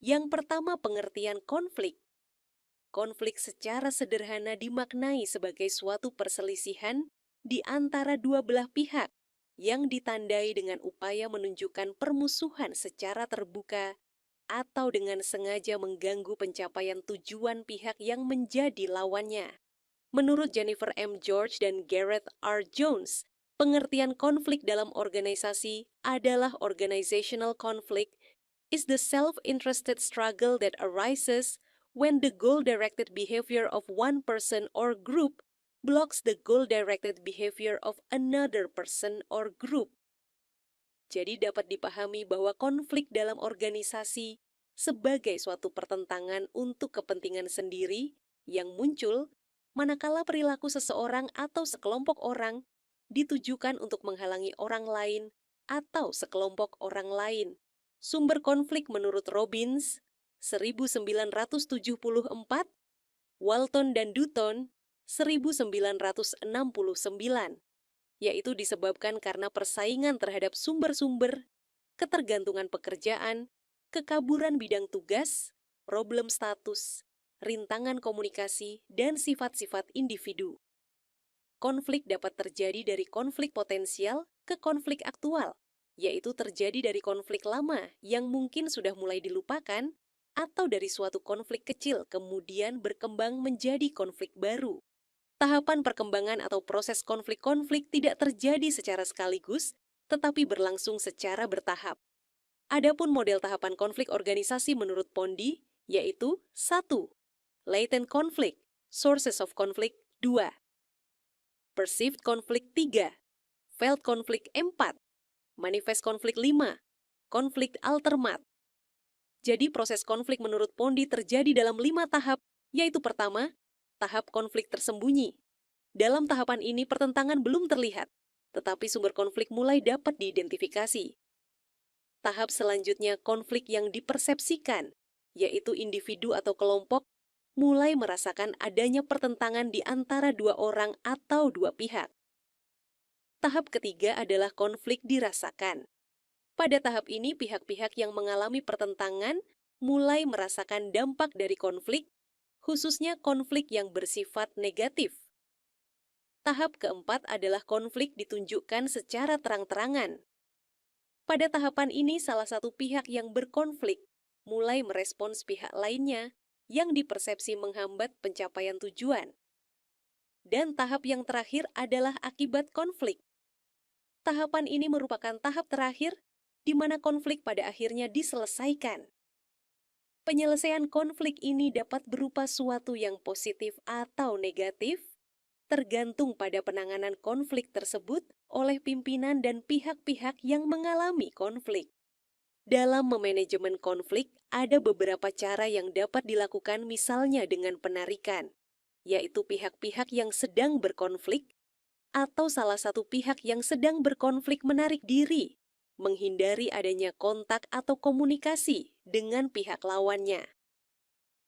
Yang pertama, pengertian konflik. Konflik secara sederhana dimaknai sebagai suatu perselisihan di antara dua belah pihak yang ditandai dengan upaya menunjukkan permusuhan secara terbuka atau dengan sengaja mengganggu pencapaian tujuan pihak yang menjadi lawannya. Menurut Jennifer M. George dan Gareth R. Jones, pengertian konflik dalam organisasi adalah organizational conflict is the self-interested struggle that arises when the goal-directed behavior of one person or group blocks the goal-directed behavior of another person or group. Jadi dapat dipahami bahwa konflik dalam organisasi sebagai suatu pertentangan untuk kepentingan sendiri yang muncul manakala perilaku seseorang atau sekelompok orang ditujukan untuk menghalangi orang lain atau sekelompok orang lain. Sumber konflik menurut Robbins, 1974, Walton dan Dutton, 1969, yaitu disebabkan karena persaingan terhadap sumber-sumber, ketergantungan pekerjaan, kekaburan bidang tugas, problem status, rintangan komunikasi, dan sifat-sifat individu. Konflik dapat terjadi dari konflik potensial ke konflik aktual, yaitu terjadi dari konflik lama yang mungkin sudah mulai dilupakan, atau dari suatu konflik kecil kemudian berkembang menjadi konflik baru. Tahapan perkembangan atau proses konflik-konflik tidak terjadi secara sekaligus, tetapi berlangsung secara bertahap. Adapun model tahapan konflik organisasi menurut Pondey, yaitu 1. Latent conflict, sources of conflict 2. Perceived conflict 3. Felt conflict 4. Manifest conflict 5. Konflik altermat. Jadi proses konflik menurut Pondey terjadi dalam 5 tahap, yaitu pertama, tahap konflik tersembunyi. Dalam tahapan ini pertentangan belum terlihat, tetapi sumber konflik mulai dapat diidentifikasi. Tahap selanjutnya konflik yang dipersepsikan, yaitu individu atau kelompok mulai merasakan adanya pertentangan di antara dua orang atau dua pihak. Tahap ketiga adalah konflik dirasakan. Pada tahap ini pihak-pihak yang mengalami pertentangan mulai merasakan dampak dari konflik, khususnya konflik yang bersifat negatif. Tahap keempat adalah konflik ditunjukkan secara terang-terangan. Pada tahapan ini salah satu pihak yang berkonflik mulai merespons pihak lainnya yang dipersepsi menghambat pencapaian tujuan. Dan tahap yang terakhir adalah akibat konflik. Tahapan ini merupakan tahap terakhir di mana konflik pada akhirnya diselesaikan. Penyelesaian konflik ini dapat berupa suatu yang positif atau negatif, tergantung pada penanganan konflik tersebut oleh pimpinan dan pihak-pihak yang mengalami konflik. Dalam memanajemen konflik, ada beberapa cara yang dapat dilakukan misalnya dengan penarikan, yaitu pihak-pihak yang sedang berkonflik, atau salah satu pihak yang sedang berkonflik menarik diri, menghindari adanya kontak atau komunikasi dengan pihak lawannya.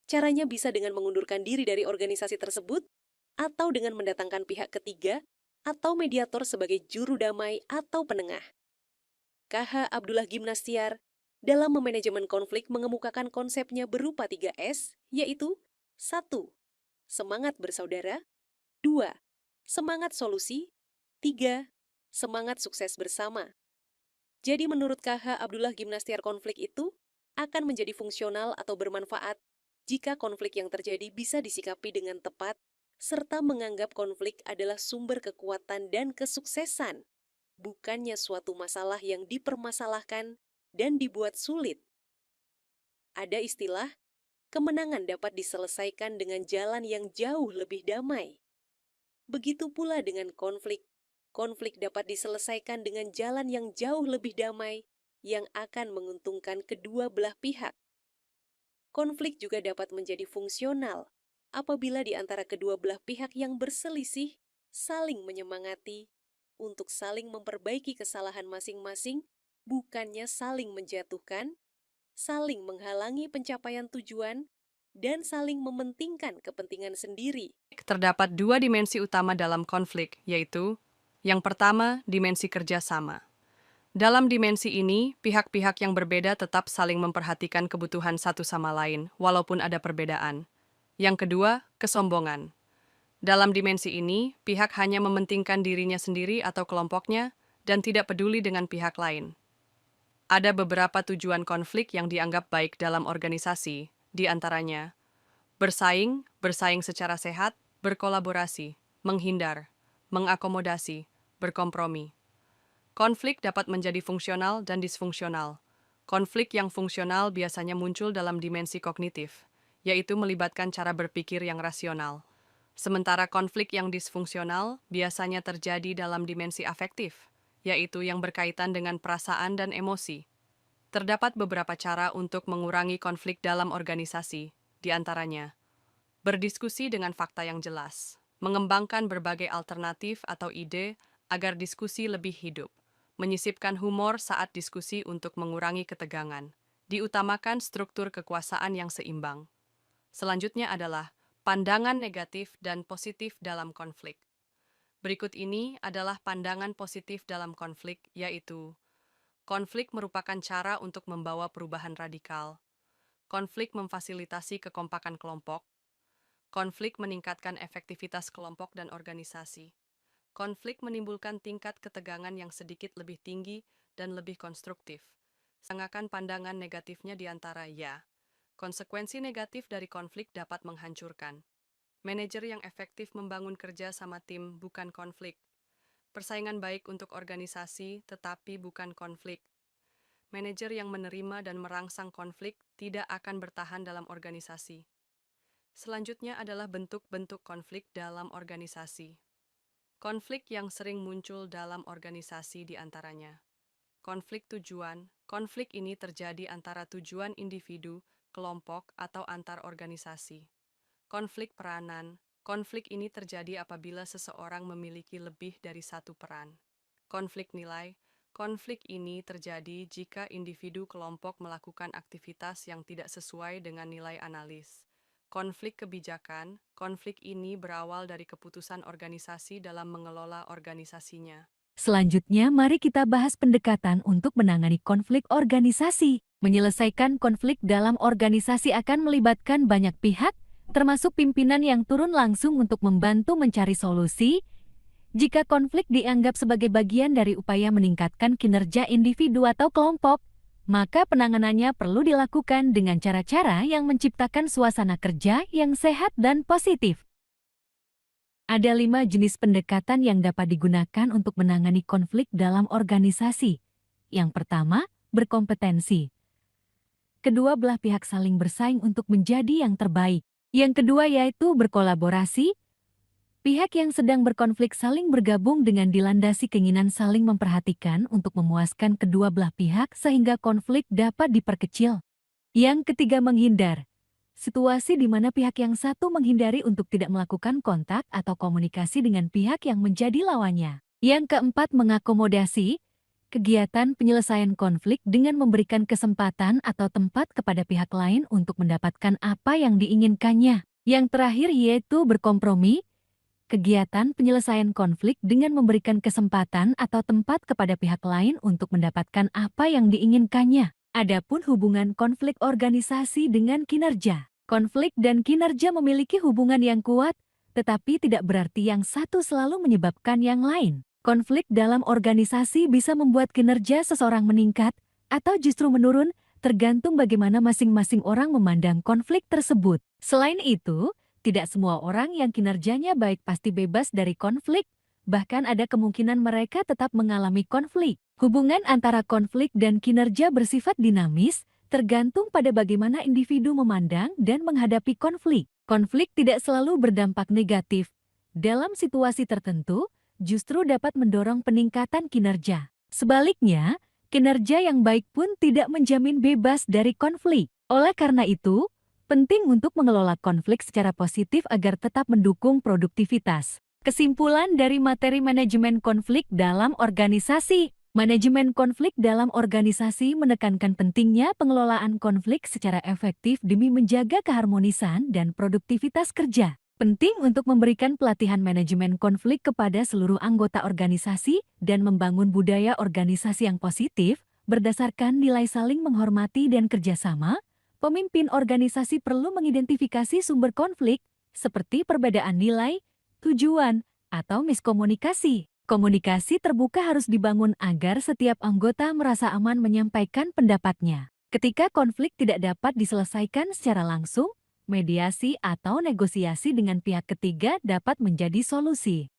Caranya bisa dengan mengundurkan diri dari organisasi tersebut, atau dengan mendatangkan pihak ketiga, atau mediator sebagai juru damai atau penengah. K.H. Abdullah Gimnastiar dalam memanajemen konflik mengemukakan konsepnya berupa 3S, yaitu 1. Semangat bersaudara, 2. Semangat solusi, 3. Semangat sukses bersama. Jadi menurut K.H. Abdullah Gimnastiar konflik itu akan menjadi fungsional atau bermanfaat jika konflik yang terjadi bisa disikapi dengan tepat serta menganggap konflik adalah sumber kekuatan dan kesuksesan, bukannya suatu masalah yang dipermasalahkan dan dibuat sulit. Ada istilah, kemenangan dapat diselesaikan dengan jalan yang jauh lebih damai. Begitu pula dengan konflik. Konflik dapat diselesaikan dengan jalan yang jauh lebih damai yang akan menguntungkan kedua belah pihak. Konflik juga dapat menjadi fungsional apabila di antara kedua belah pihak yang berselisih saling menyemangati untuk saling memperbaiki kesalahan masing-masing, bukannya saling menjatuhkan, saling menghalangi pencapaian tujuan, dan saling mementingkan kepentingan sendiri. Terdapat dua dimensi utama dalam konflik, yaitu yang pertama, dimensi kerjasama. Dalam dimensi ini, pihak-pihak yang berbeda tetap saling memperhatikan kebutuhan satu sama lain, walaupun ada perbedaan. Yang kedua, kesombongan. Dalam dimensi ini, pihak hanya mementingkan dirinya sendiri atau kelompoknya dan tidak peduli dengan pihak lain. Ada beberapa tujuan konflik yang dianggap baik dalam organisasi, di antaranya bersaing secara sehat, berkolaborasi, menghindar, mengakomodasi, berkompromi. Konflik dapat menjadi fungsional dan disfungsional. Konflik yang fungsional biasanya muncul dalam dimensi kognitif, yaitu melibatkan cara berpikir yang rasional. Sementara konflik yang disfungsional biasanya terjadi dalam dimensi afektif, yaitu yang berkaitan dengan perasaan dan emosi. Terdapat beberapa cara untuk mengurangi konflik dalam organisasi, di antaranya berdiskusi dengan fakta yang jelas, mengembangkan berbagai alternatif atau ide agar diskusi lebih hidup, menyisipkan humor saat diskusi untuk mengurangi ketegangan, diutamakan struktur kekuasaan yang seimbang. Selanjutnya adalah pandangan negatif dan positif dalam konflik. Berikut ini adalah pandangan positif dalam konflik, yaitu konflik merupakan cara untuk membawa perubahan radikal. Konflik memfasilitasi kekompakan kelompok. Konflik meningkatkan efektivitas kelompok dan organisasi. Konflik menimbulkan tingkat ketegangan yang sedikit lebih tinggi dan lebih konstruktif. Sedangkan pandangan negatifnya di antara konsekuensi negatif dari konflik dapat menghancurkan. Manajer yang efektif membangun kerja sama tim bukan konflik. Persaingan baik untuk organisasi tetapi bukan konflik. Manajer yang menerima dan merangsang konflik tidak akan bertahan dalam organisasi. Selanjutnya adalah bentuk-bentuk konflik dalam organisasi. Konflik yang sering muncul dalam organisasi di antaranya. Konflik tujuan. Konflik ini terjadi antara tujuan individu, kelompok, atau antar organisasi. Konflik peranan. Konflik ini terjadi apabila seseorang memiliki lebih dari satu peran. Konflik nilai. Konflik ini terjadi jika individu kelompok melakukan aktivitas yang tidak sesuai dengan nilai analis. Konflik kebijakan. Konflik ini berawal dari keputusan organisasi dalam mengelola organisasinya. Selanjutnya, mari kita bahas pendekatan untuk menangani konflik organisasi. Menyelesaikan konflik dalam organisasi akan melibatkan banyak pihak, termasuk pimpinan yang turun langsung untuk membantu mencari solusi. Jika konflik dianggap sebagai bagian dari upaya meningkatkan kinerja individu atau kelompok, maka penanganannya perlu dilakukan dengan cara-cara yang menciptakan suasana kerja yang sehat dan positif. Ada 5 jenis pendekatan yang dapat digunakan untuk menangani konflik dalam organisasi. Yang pertama, berkompetensi. Kedua belah pihak saling bersaing untuk menjadi yang terbaik. Yang kedua yaitu berkolaborasi. Pihak yang sedang berkonflik saling bergabung dengan dilandasi keinginan saling memperhatikan untuk memuaskan kedua belah pihak sehingga konflik dapat diperkecil. Yang ketiga, menghindar. Situasi di mana pihak yang satu menghindari untuk tidak melakukan kontak atau komunikasi dengan pihak yang menjadi lawannya. Yang keempat, mengakomodasi. Kegiatan penyelesaian konflik dengan memberikan kesempatan atau tempat kepada pihak lain untuk mendapatkan apa yang diinginkannya. Yang terakhir yaitu berkompromi. Kegiatan penyelesaian konflik dengan memberikan kesempatan atau tempat kepada pihak lain untuk mendapatkan apa yang diinginkannya. Adapun hubungan konflik organisasi dengan kinerja. Konflik dan kinerja memiliki hubungan yang kuat, tetapi tidak berarti yang satu selalu menyebabkan yang lain. Konflik dalam organisasi bisa membuat kinerja seseorang meningkat atau justru menurun, tergantung bagaimana masing-masing orang memandang konflik tersebut. Selain itu, tidak semua orang yang kinerjanya baik pasti bebas dari konflik, bahkan ada kemungkinan mereka tetap mengalami konflik. Hubungan antara konflik dan kinerja bersifat dinamis, tergantung pada bagaimana individu memandang dan menghadapi konflik. Konflik tidak selalu berdampak negatif. Dalam situasi tertentu, justru dapat mendorong peningkatan kinerja. Sebaliknya, kinerja yang baik pun tidak menjamin bebas dari konflik. Oleh karena itu, penting untuk mengelola konflik secara positif agar tetap mendukung produktivitas. Kesimpulan dari materi manajemen konflik dalam organisasi. Manajemen konflik dalam organisasi menekankan pentingnya pengelolaan konflik secara efektif demi menjaga keharmonisan dan produktivitas kerja. Penting untuk memberikan pelatihan manajemen konflik kepada seluruh anggota organisasi dan membangun budaya organisasi yang positif berdasarkan nilai saling menghormati dan kerjasama. Pemimpin organisasi perlu mengidentifikasi sumber konflik seperti perbedaan nilai, tujuan, atau miskomunikasi. Komunikasi terbuka harus dibangun agar setiap anggota merasa aman menyampaikan pendapatnya. Ketika konflik tidak dapat diselesaikan secara langsung, mediasi atau negosiasi dengan pihak ketiga dapat menjadi solusi.